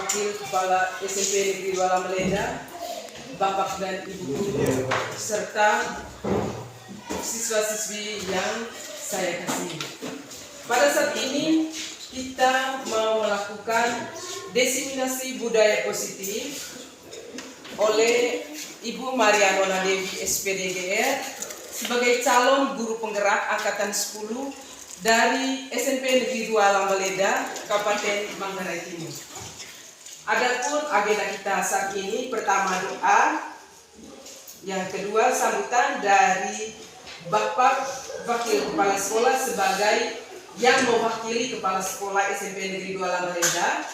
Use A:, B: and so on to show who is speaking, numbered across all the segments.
A: Wakil Kepala SMP Negeri 2 Lambaleda, Bapak dan Ibu guru, serta siswa-siswi yang saya kasihi. Pada saat ini kita mau melakukan diseminasi budaya positif oleh Ibu Maria Nona Dewi SPDGR sebagai calon guru penggerak angkatan 10 dari SMP Negeri 2 Lambaleda, Kabupaten Manggarai Timur. Adapun agenda kita saat ini, pertama doa, yang kedua sambutan dari Bapak Wakil Kepala Sekolah sebagai yang mewakili Kepala Sekolah SMP Negeri 2 Lambaleda.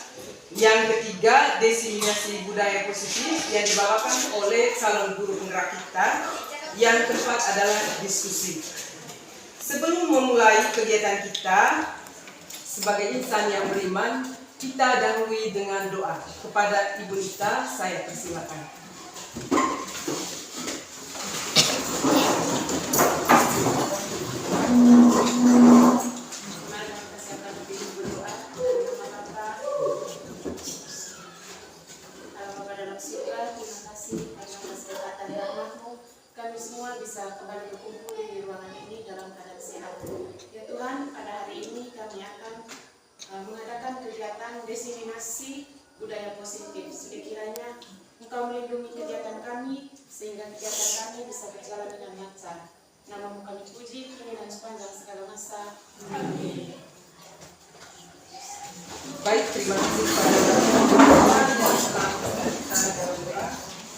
A: Yang ketiga, diseminasi budaya positif yang dibawakan oleh calon guru penggerak kita. Yang keempat adalah diskusi. Sebelum memulai kegiatan kita, sebagai insan yang beriman, kita dahului dengan doa. Kepada Ibu Nita, saya persilakan.
B: Kami semua bisa kembali berkumpul di ruangan ini dalam keadaan sehat. Ya Tuhan, pada hari ini kami akan mengadakan kegiatan diseminasi budaya positif. Sekiranya Engkau melindungi kegiatan kami, sehingga kegiatan kami bisa berjalan dengan lancar. Namamu kami puji, kini dan sepanjang segala masa. Amin.
A: Baik, terima kasih kepada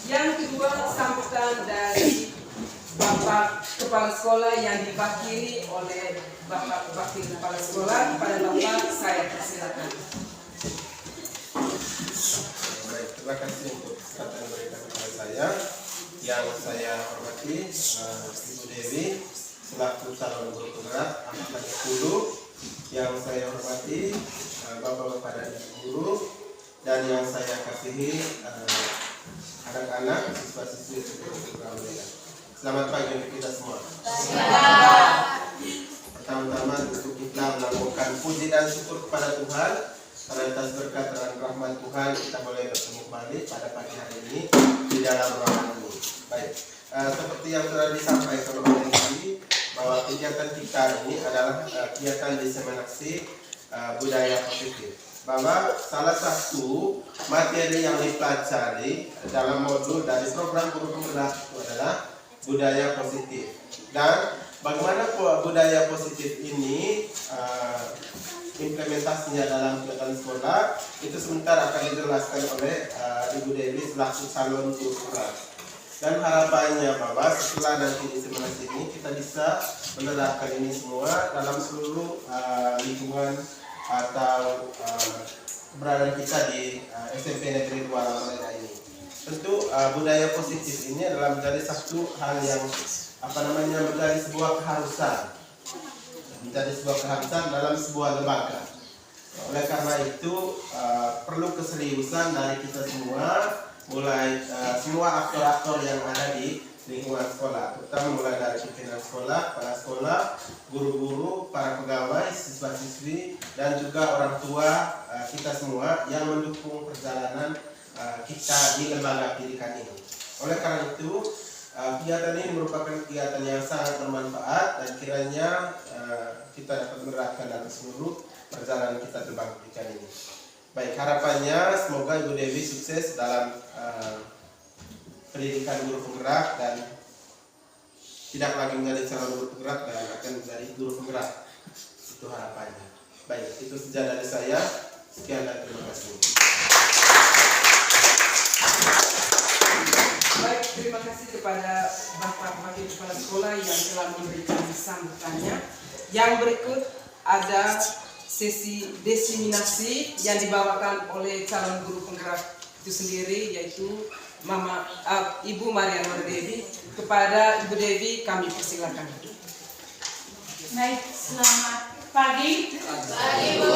A: yang kedua, sambutan dari Bapak Kepala Sekolah yang diwakili oleh Bapak Wakil Kepala Sekolah. Kepada Bapak, saya persilakan.
C: Baik, terima kasih untuk kesempatan yang diberikan kepada saya. Yang saya hormati Ibu Dewi selaku calon guru penggerak angkatan 10. Yang saya hormati Bapak-bapak dan Ibu guru, dan yang saya kasihi anak-anak siswa-siswi SMP Lambaleda. Selamat pagi untuk kita semua. Pertama-tama untuk kita melakukan puji dan syukur kepada Tuhan karena atas berkat dan rahmat Tuhan kita boleh bertemu kembali pada pagi hari ini di dalam ruangan ini. Baik, seperti yang sudah disampaikan oleh Ibu, bahwa kegiatan kita ini adalah kegiatan diseminasi budaya positif. Bahwa salah satu materi yang dipelajari dalam modul dari program guru penggerak itu adalah budaya positif. Dan bagaimana budaya positif ini implementasinya dalam kegiatan sekolah itu sebentar akan dijelaskan oleh Ibu Dewi selaku calon guru penggerak. Dan harapannya bahwa setelah nanti diseminasi ini kita bisa menerapkan ini semua dalam seluruh lingkungan atau keberadaan kita di SMP Negeri 2 Lambaleda ini. Tentu budaya positif ini adalah menjadi satu hal yang menjadi sebuah keharusan, dalam sebuah lembaga. Oleh karena itu perlu keseriusan dari kita semua, mulai semua aktor-aktor yang ada di lingkungan sekolah, terutama mulai dari pimpinan sekolah, kepala sekolah, guru-guru, para pegawai, siswa-siswi, dan juga orang tua kita semua yang mendukung perjalanan kita di lembaga pendidikan ini. Oleh karena itu, kegiatan ini merupakan kegiatan yang sangat bermanfaat dan kiranya kita dapat menerapkan dalam seluruh perjalanan kita di lembaga pendidikan ini. Baik, harapannya semoga Ibu Dewi sukses dalam pendidikan guru penggerak dan tidak lagi menjadi calon guru penggerak dan akan menjadi guru penggerak. Itu harapannya. Baik, itu saja dari saya. Sekian dan terima kasih.
A: Baik, terima kasih kepada Bapak Wakil Kepala Sekolah yang telah memberikan sambutannya. Yang berikut ada sesi diseminasi yang dibawakan oleh calon guru penggerak itu sendiri, yaitu Ibu Maria Nona Dewi. Kepada Ibu Dewi kami persilakan.
D: Baik, selamat pagi.
B: Pagi Bu.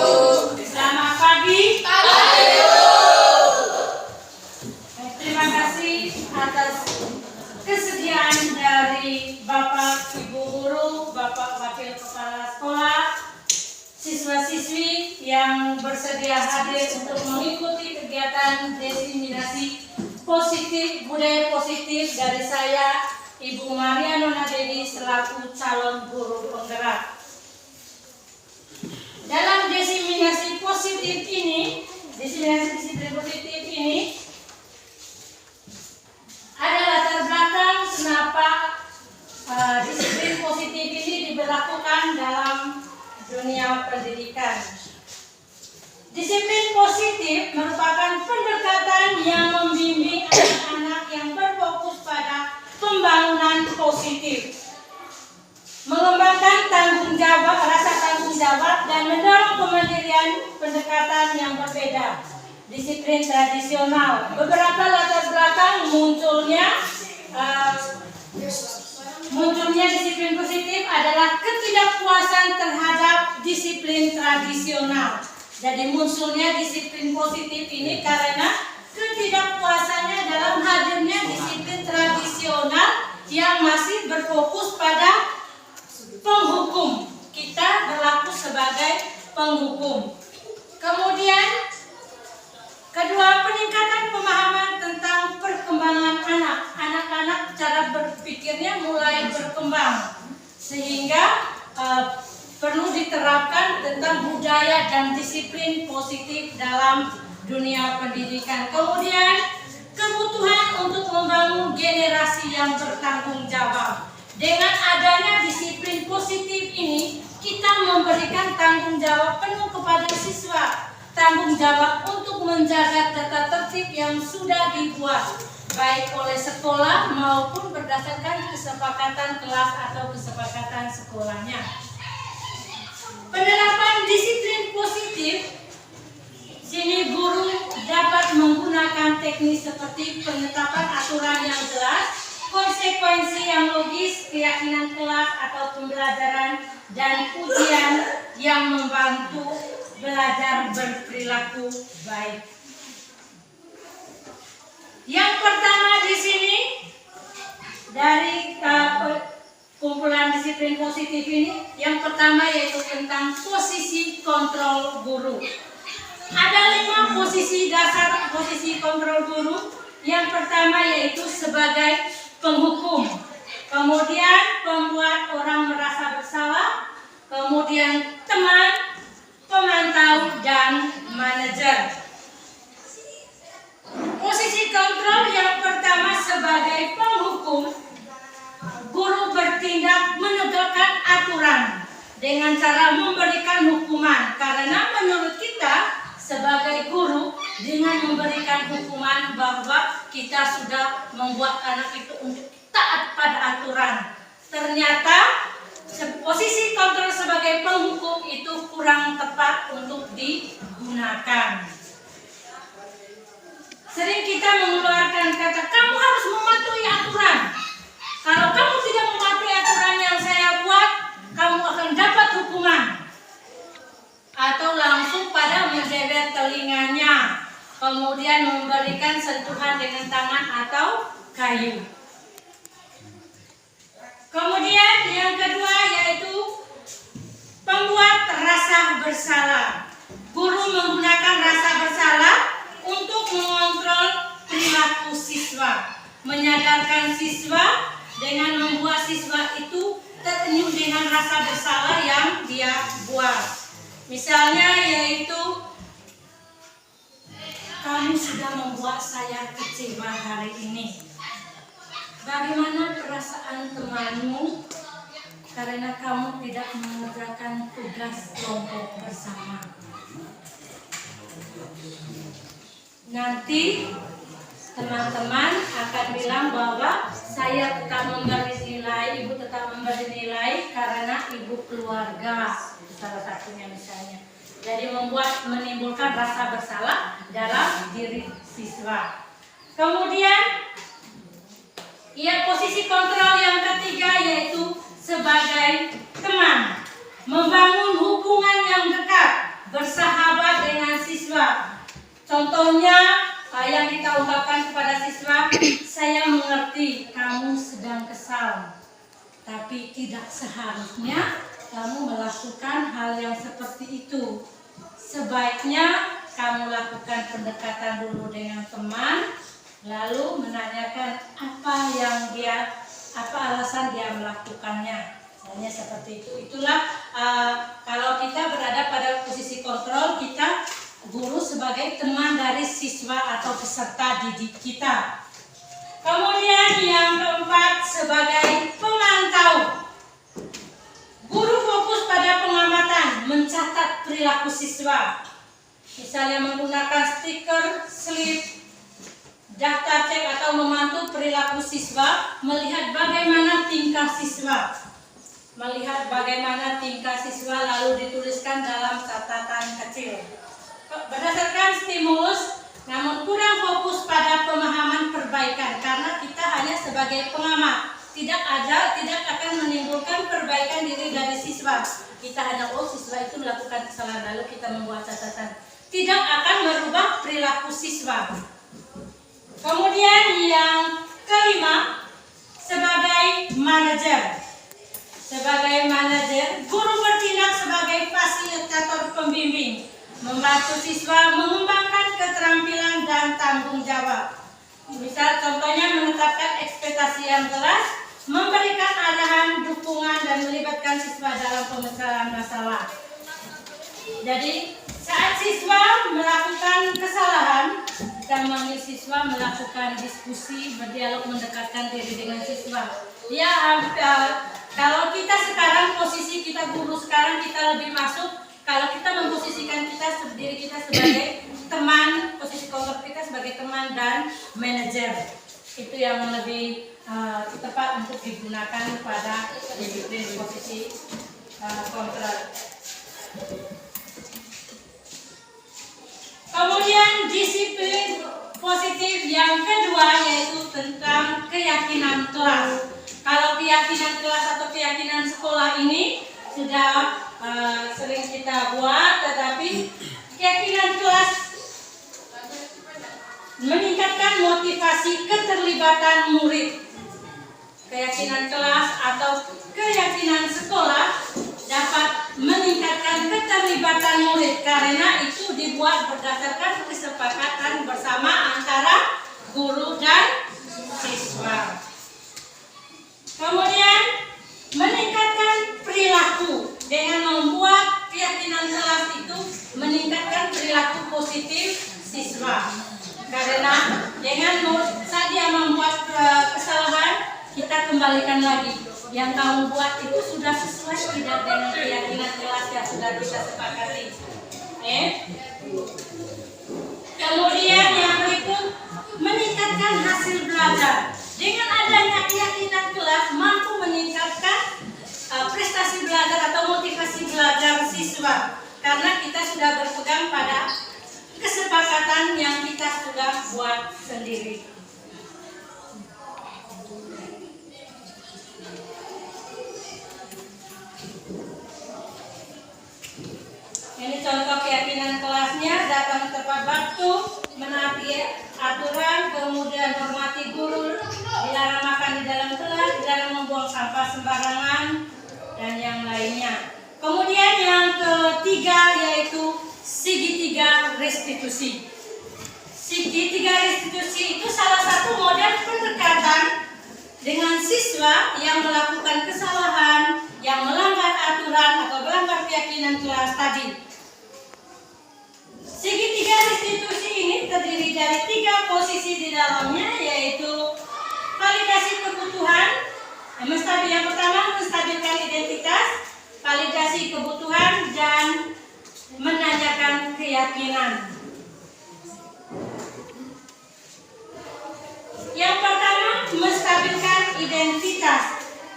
D: Selamat pagi.
B: Pagi Bu.
D: Terima kasih atas kesediaan dari Bapak Ibu Guru, Bapak Wakil Kepala Sekolah, siswa-siswi yang bersedia hadir untuk mengikuti kegiatan kegiatan diseminasi positif, budaya positif dari saya, Ibu Maria Nona Dedi selaku calon guru penggerak. Dalam diseminasi positif ini, diseminasi disiplin positif ini, ada latar belakang kenapa disiplin positif ini diberlakukan dalam dunia pendidikan. Disiplin positif merupakan pendekatan yang membimbing anak-anak yang berfokus pada pembangunan positif, mengembangkan tanggung jawab, rasa tanggung jawab, dan mendorong kemandirian pendekatan yang berbeda. Disiplin tradisional, beberapa latar belakang munculnya disiplin positif adalah ketidakpuasan terhadap disiplin tradisional. Jadi munculnya disiplin positif ini karena ketidakpuasannya dalam hadirnya disiplin tradisional yang masih berfokus pada penghukum. Kita berlaku sebagai penghukum. Kemudian kedua, peningkatan pemahaman tentang perkembangan anak. Anak-anak cara berpikirnya mulai berkembang sehingga perlu diterapkan tentang budaya dan disiplin positif dalam dunia pendidikan. Kemudian kebutuhan untuk membangun generasi yang bertanggung jawab. Dengan adanya disiplin positif ini, kita memberikan tanggung jawab penuh kepada siswa. Tanggung jawab untuk menjaga tata tertib yang sudah dibuat, baik oleh sekolah maupun berdasarkan kesepakatan kelas atau kesepakatan sekolahnya. Penerapan disiplin positif, sini guru dapat menggunakan teknik seperti penetapan aturan yang jelas, konsekuensi yang logis, keyakinan kelas atau pembelajaran, dan ujian yang membantu belajar berperilaku baik. Yang pertama di sini dari kumpulan disiplin positif ini, yang pertama yaitu tentang posisi kontrol guru. Ada 5 posisi dasar posisi kontrol guru. Yang pertama yaitu sebagai penghukum, kemudian pembuat orang merasa bersalah, kemudian teman, pemantau, dan manajer. Posisi kontrol yang pertama sebagai penghukum, guru bertindak menegakkan aturan dengan cara memberikan hukuman, karena menurut kita sebagai guru dengan memberikan hukuman bahwa kita sudah membuat anak itu untuk taat pada aturan. Ternyata posisi kontrol sebagai penghukum itu kurang tepat untuk digunakan. Sering kita mengeluarkan kata, kamu harus mematuhi aturan. Kalau kamu tidak mematuhi aturan yang saya buat, kamu akan dapat hukuman. Atau langsung pada menjeber telinganya, kemudian memberikan sentuhan dengan tangan atau kayu. Kemudian yang kedua yaitu pembuat rasa bersalah. Guru menggunakan rasa bersalah untuk mengontrol perilaku siswa, menyadarkan siswa dengan membuat siswa itu tertenyum dengan rasa bersalah yang dia buat. Misalnya yaitu, kamu sudah membuat saya kecewa hari ini. Bagaimana perasaan temanmu karena kamu tidak mengerjakan tugas kelompok bersama? Nanti teman-teman akan bilang bahwa saya tetap memberi nilai, ibu tetap memberi nilai karena ibu keluarga. Salah satunya misalnya. Jadi menimbulkan rasa bersalah dalam diri siswa. Kemudian posisi kontrol yang ketiga yaitu sebagai teman, membangun hubungan yang dekat, bersahabat dengan siswa. Contohnya yang kita ungkapkan kepada siswa, saya mengerti kamu sedang kesal, tapi tidak seharusnya kamu melakukan hal yang seperti itu. Sebaiknya kamu lakukan pendekatan dulu dengan teman, lalu menanyakan apa alasan dia melakukannya. Misalnya seperti itu. Itulah kalau kita berada pada posisi kontrol, kita guru sebagai teman dari siswa atau peserta didik kita. Kemudian yang keempat sebagai pemantau. Guru fokus pada pengamatan, mencatat perilaku siswa. Misalnya menggunakan stiker, slip, daftar cek atau memantau perilaku siswa, melihat bagaimana tingkah siswa. Lalu dituliskan dalam catatan kecil. Berdasarkan stimulus, namun kurang fokus pada pemahaman perbaikan karena kita hanya sebagai pengamat, tidak akan menimbulkan perbaikan diri dari siswa. Kita hanya siswa itu melakukan kesalahan lalu kita membuat catatan, tidak akan merubah perilaku siswa. Kemudian yang kelima sebagai manajer. Guru bertindak sebagai fasilitator pembimbing, membantu siswa mengembangkan keterampilan dan tanggung jawab. Misal contohnya menetapkan ekspektasi yang jelas, memberikan arahan, dukungan, dan melibatkan siswa dalam pemecahan masalah. Jadi saat siswa melakukan kesalahan, kita memanggil siswa melakukan diskusi, berdialog, mendekatkan diri dengan siswa. Kalau kita sekarang posisi kita guru sekarang kita lebih masuk. Kalau kita memposisikan diri kita sebagai teman, posisi kontrol kita sebagai teman dan manajer, itu yang lebih tepat untuk digunakan pada disiplin posisi kontrol. Kemudian disiplin positif yang kedua yaitu tentang keyakinan kelas. Kalau keyakinan kelas atau keyakinan sekolah ini sudah sering kita buat, tetapi keyakinan kelas meningkatkan motivasi keterlibatan murid. Keyakinan kelas atau keyakinan sekolah dapat meningkatkan keterlibatan murid karena itu dibuat berdasarkan kesepakatan bersama antara guru dan siswa. Kemudian meningkatkan perilaku dengan membuat keyakinan kelas itu meningkatkan perilaku positif siswa. Karena dengan saat dia membuat kesalahan, kita kembalikan lagi. Yang kamu buat itu sudah sesuai tidak dengan keyakinan kelas yang sudah kita sepakati. Kemudian yang berikut meningkatkan hasil belajar. Dengan adanya keyakinan kelas mampu meningkatkan prestasi belajar atau motivasi belajar siswa karena kita sudah berpegang pada kesepakatan yang kita sudah buat sendiri. Ini contoh keyakinan kelasnya: datang tepat waktu, menaati aturan, kemudian hormati guru, dilarang makan di dalam kelas, dilarang membuang sampah sembarangan, dan yang lainnya. Kemudian yang ketiga yaitu segitiga restitusi. Segitiga restitusi itu salah satu model pendekatan dengan siswa yang melakukan kesalahan, yang melanggar aturan atau melanggar keyakinan kelas tadi. Segitiga restitusi ini terdiri dari 3 posisi di dalamnya, yaitu validasi kebutuhan. Yang pertama menstabilkan identitas, validasi kebutuhan, dan menanyakan keyakinan. Yang pertama menstabilkan identitas.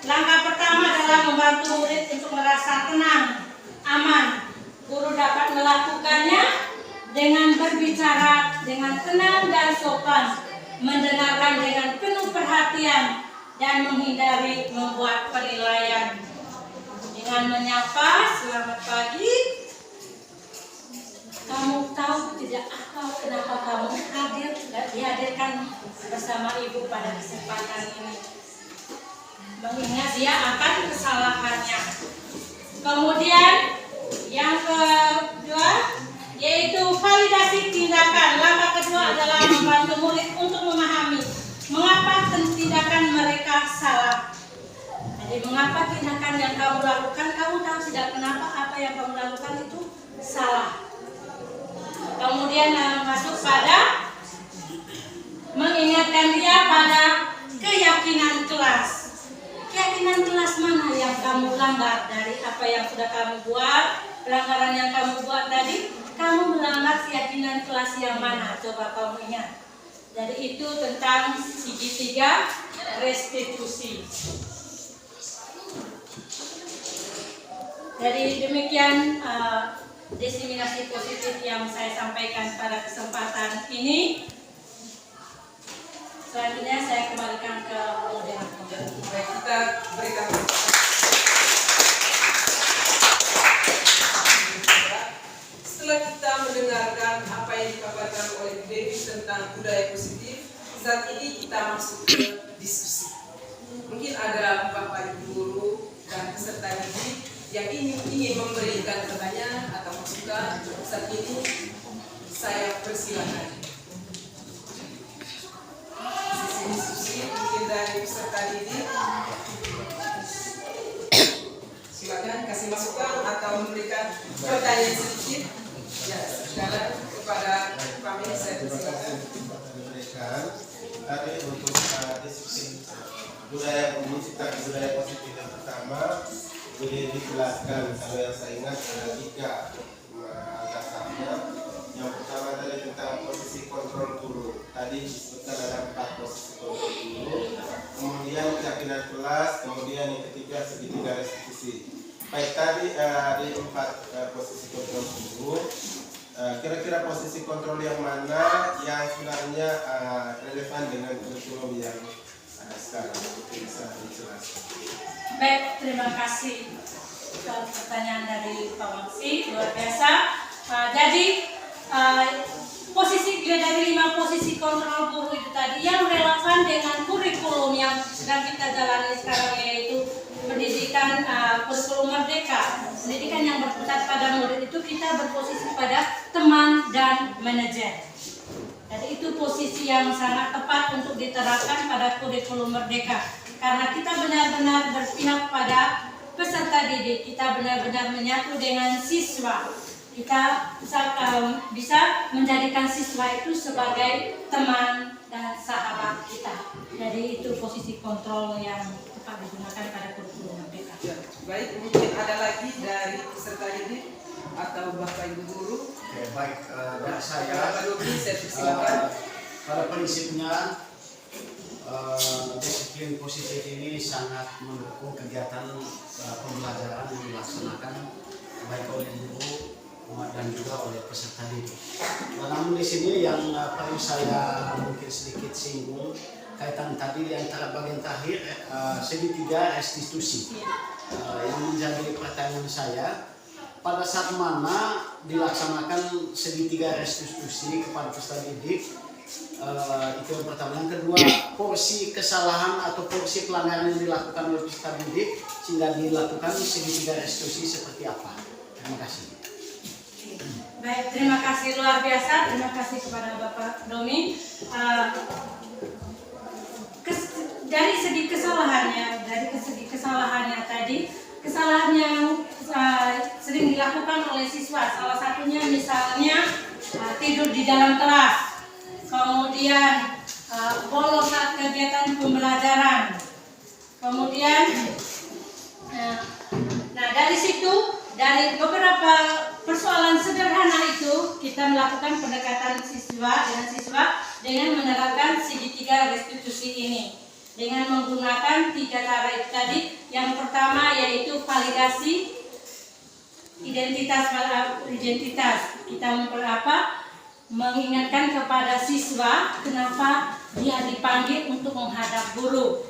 D: Langkah pertama adalah membantu murid untuk merasa tenang, aman. Guru dapat melakukannya dengan berbicara dengan tenang dan sopan, mendengarkan dengan penuh perhatian, dan menghindari membuat penilaian. Dengan menyapa, selamat pagi, kamu tahu tidak kenapa kamu dihadirkan bersama ibu pada kesempatan ini. Mengingat dia akan kesalahannya. Kemudian yang kedua yaitu validasi Jadi mengapa tindakan yang kamu lakukan, kamu tahu tidak kenapa apa yang kamu lakukan itu salah. Kemudian masuk pada mengingatkan dia pada keyakinan kelas. Keyakinan kelas mana yang kamu langgar dari apa yang sudah kamu buat, pelanggaran yang kamu buat tadi, kamu melanggar keyakinan kelas yang mana? Coba kamu ingat. Jadi itu tentang segitiga restitusi. Jadi demikian diseminasi positif yang saya sampaikan pada kesempatan ini. Selanjutnya saya kembalikan ke moderator.
A: Baik, kita berikan setelah kita mendengarkan apa yang dikabarkan oleh Dewi tentang budaya positif, saat ini kita masuk ke diskusi. Mungkin ada Bapak Ibu guru dan peserta didik yang ingin memberikan pertanyaan atau masukan. Saat ini saya persilakan. Sesi diskusi mungkin dari peserta didik. Silakan kasih masukan atau memberikan pertanyaan sedikit. Ya, sekarang kepada kami saya persilakan.
C: Tapi untuk disiplin budaya menciptakan budaya positif yang pertama boleh dijelaskan. Kalau yang saya ingat ada 3 dasarnya. Yang pertama tadi tentang posisi kontrol guru. Tadi disebutkan ada 4 posisi kontrol guru. Kemudian keyakinan kelas. Kemudian yang ketiga segitiga restitusi. Baik, tadi di 4 posisi kontrol guru. Kira-kira posisi kontrol yang mana yang sebenarnya relevan dengan kurikulum yang ada sekarang? Mungkin bisa dijelaskan.
D: Baik, terima kasih untuk pertanyaan dari Pak Maksi, luar biasa. Jadi posisi dari 5 posisi kontrol guru itu tadi yang relevan dengan kurikulum yang sedang kita jalani sekarang, yaitu pendidikan kurikulum merdeka. Pendidikan yang berpusat pada murid itu kita berposisi pada teman dan manajer. Jadi itu posisi yang sangat tepat untuk diterapkan pada kurikulum merdeka. Karena kita benar-benar berpihak pada peserta didik, kita benar-benar menyatu dengan siswa. Kita bisa menjadikan siswa itu sebagai teman dan sahabat kita. Jadi itu posisi kontrol yang tepat digunakan pada kurikulum merdeka.
A: Ya, baik, mungkin ada lagi dari peserta didik atau Bapak Ibu guru.
E: Oke, baik, dari saya
A: Bapak Dobi, saya persilakan.
E: pada prinsipnya disiplin positif ini sangat mendukung kegiatan pembelajaran yang dilaksanakan baik oleh guru dan juga oleh peserta didik. Namun di sini yang perlu saya mungkin sedikit singgung kaitan tadi di antara bagian terakhir segitiga restitusi. Yang menjadi pertanyaan saya, pada saat mana dilaksanakan segitiga restitusi kepada peserta didik? Itu yang pertama. Yang kedua, porsi kesalahan atau porsi pelanggaran yang dilakukan oleh peserta didik sehingga dilakukan segitiga restitusi seperti apa? Terima kasih.
D: Baik, terima kasih luar biasa. Terima kasih kepada Bapak Domi. Dari segi kesalahannya tadi, kesalahan yang sering dilakukan oleh siswa, salah satunya misalnya tidur di dalam kelas, kemudian bolos saat kegiatan pembelajaran, kemudian dari situ, dari beberapa persoalan sederhana itu kita melakukan pendekatan siswa dengan menerapkan segitiga restitusi ini dengan menggunakan 3 cara itu tadi. Yang pertama yaitu validasi identitas. Kita mengingatkan kepada siswa kenapa dia dipanggil untuk menghadap guru.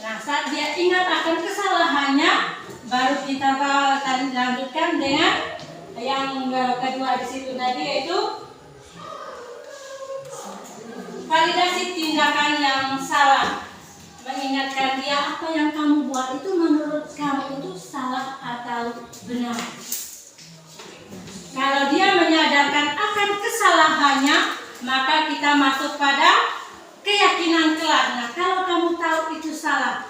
D: Nah, saat dia ingat akan kesalahannya, baru kita akan lanjutkan dengan yang kedua di situ tadi, yaitu validasi tindakan yang salah. Mengingatkan dia apa yang kamu buat itu menurut kamu itu salah atau benar. Kalau dia menyadarkan akan kesalahannya, maka kita masuk pada keyakinan kelas. Nah, kalau kamu tahu itu salah,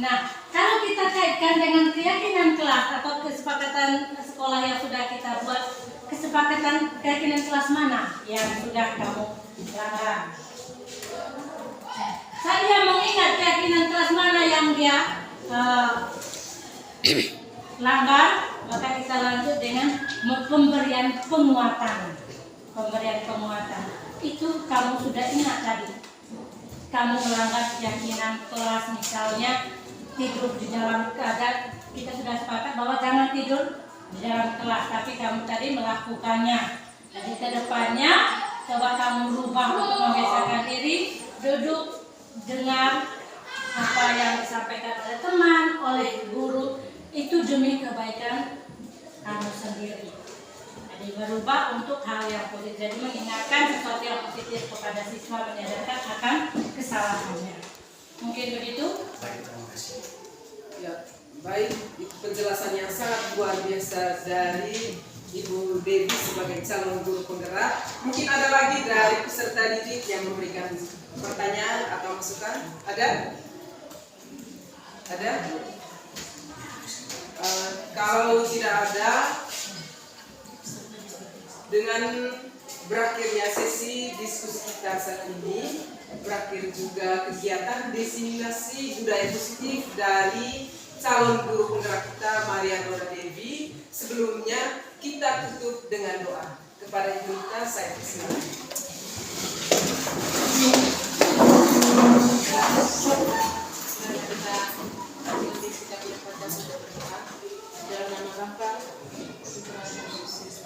D: nah Kalau kita kaitkan dengan keyakinan kelas atau kesepakatan sekolah yang sudah kita buat, kesepakatan keyakinan kelas mana yang sudah kamu langgar? Saya mengingat keyakinan kelas mana yang dia langgar, maka kita lanjut dengan pemberian penguatan. Pemberian penguatan itu kamu sudah ingat tadi. Kamu melanggar keyakinan kelas, misalnya tidur di dalam keadaan, kita sudah sepakat bahwa jangan tidur di dalam kelas, tapi kamu tadi melakukannya. Jadi ke depannya coba kamu rubah untuk membiasakan diri duduk, dengar apa yang disampaikan oleh teman, oleh guru, itu demi kebaikan kamu sendiri. Jadi berubah untuk hal yang positif, jadi mengingatkan sesuatu yang positif kepada siswa, menyadarkan akan kesalahannya. Mungkin begitu?
E: Baik, terima kasih.
A: Ya, baik, itu penjelasan yang sangat luar biasa dari Ibu Devi sebagai calon guru penggerak. Mungkin ada lagi dari peserta didik yang memberikan pertanyaan atau masukan? Ada? Ada? Kalau tidak ada, dengan berakhirnya sesi diskusi kita saat ini, berakhir juga kegiatan diseminasi budaya positif dari calon guru penggerak kita Maria Roda Devi. Sebelumnya kita tutup dengan doa. Kepada ibu kita saya persilakan.
B: Mari kita ikuti sikap yang pada sudah berdoa dalam nama Bapa, Putra dan Roh Kudus.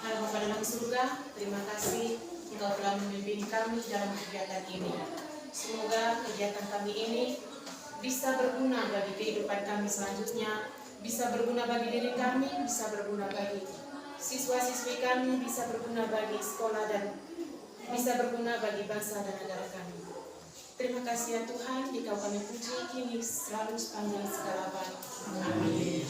B: Bapa dalam surga, terima kasih Engkau telah membimbing kami dalam kegiatan ini. Semoga kegiatan kami ini bisa berguna bagi kehidupan kami selanjutnya, bisa berguna bagi diri kami, bisa berguna bagi siswa-siswi kami, bisa berguna bagi sekolah, dan bisa berguna bagi bangsa dan negara kami. Terima kasih ya Tuhan, Engkau kami puji kini selalu sepanjang segala abad. Amin.